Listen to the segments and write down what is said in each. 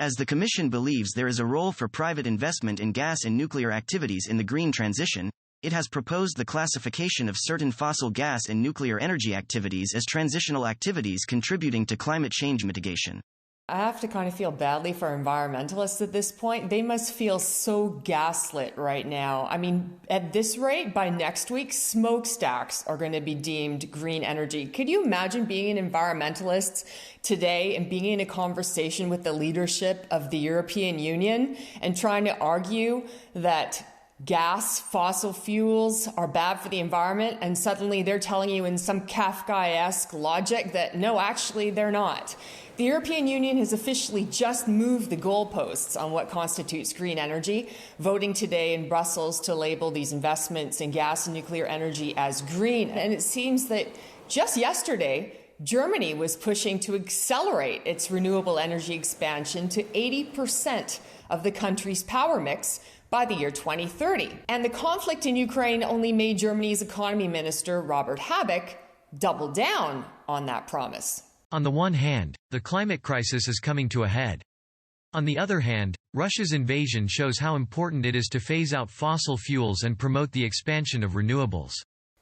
As the Commission believes there is a role for private investment in gas and nuclear activities in the green transition, it has proposed the classification of certain fossil gas and nuclear energy activities as transitional activities contributing to climate change mitigation. I have to kind of feel badly for environmentalists at this point. They must feel so gaslit right now. I mean, at this rate, by next week, smokestacks are going to be deemed green energy. Could you imagine being an environmentalist today and being in a conversation with the leadership of the European Union and trying to argue that gas, fossil fuels are bad for the environment, and suddenly they're telling you in some Kafkaesque logic that no, actually they're not. The European Union has officially just moved the goalposts on what constitutes green energy, voting today in Brussels to label these investments in gas and nuclear energy as green. And it seems that just yesterday, Germany was pushing to accelerate its renewable energy expansion to 80% of the country's power mix by the year 2030. And the conflict in Ukraine only made Germany's economy minister, Robert Habeck, double down on that promise. On the one hand, the climate crisis is coming to a head. On the other hand, Russia's invasion shows how important it is to phase out fossil fuels and promote the expansion of renewables.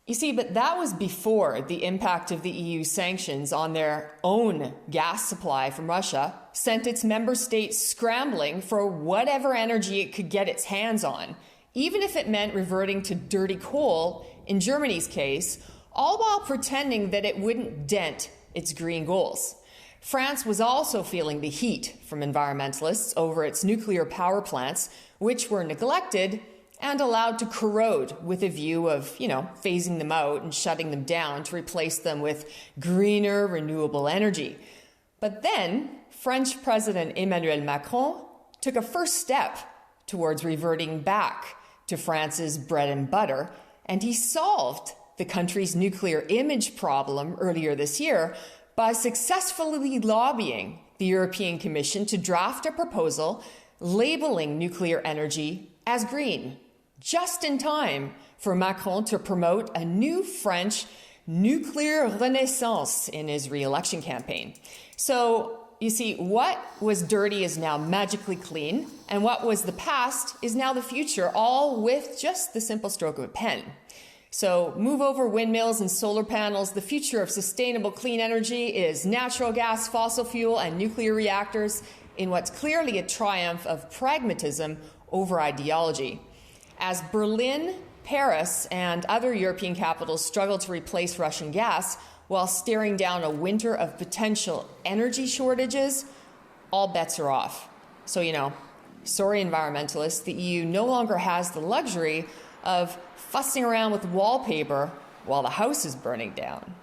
You see, but that was before the impact of the EU sanctions on their own gas supply from Russia sent its member states scrambling for whatever energy it could get its hands on, even if it meant reverting to dirty coal, in Germany's case, all while pretending that it wouldn't dent its green goals. France was also feeling the heat from environmentalists over its nuclear power plants, which were neglected and allowed to corrode with a view of, phasing them out and shutting them down to replace them with greener, renewable energy. But then, French President Emmanuel Macron took a first step towards reverting back to France's bread and butter, and he solved the country's nuclear image problem earlier this year by successfully lobbying the European Commission to draft a proposal labeling nuclear energy as green, just in time for Macron to promote a new French nuclear renaissance in his re-election campaign. So, you see, what was dirty is now magically clean, and what was the past is now the future, all with just the simple stroke of a pen. So move over windmills and solar panels. The future of sustainable clean energy is natural gas, fossil fuel, and nuclear reactors in what's clearly a triumph of pragmatism over ideology. As Berlin, Paris, and other European capitals struggle to replace Russian gas while staring down a winter of potential energy shortages, all bets are off. So, sorry environmentalists, the EU no longer has the luxury of fussing around with wallpaper while the house is burning down.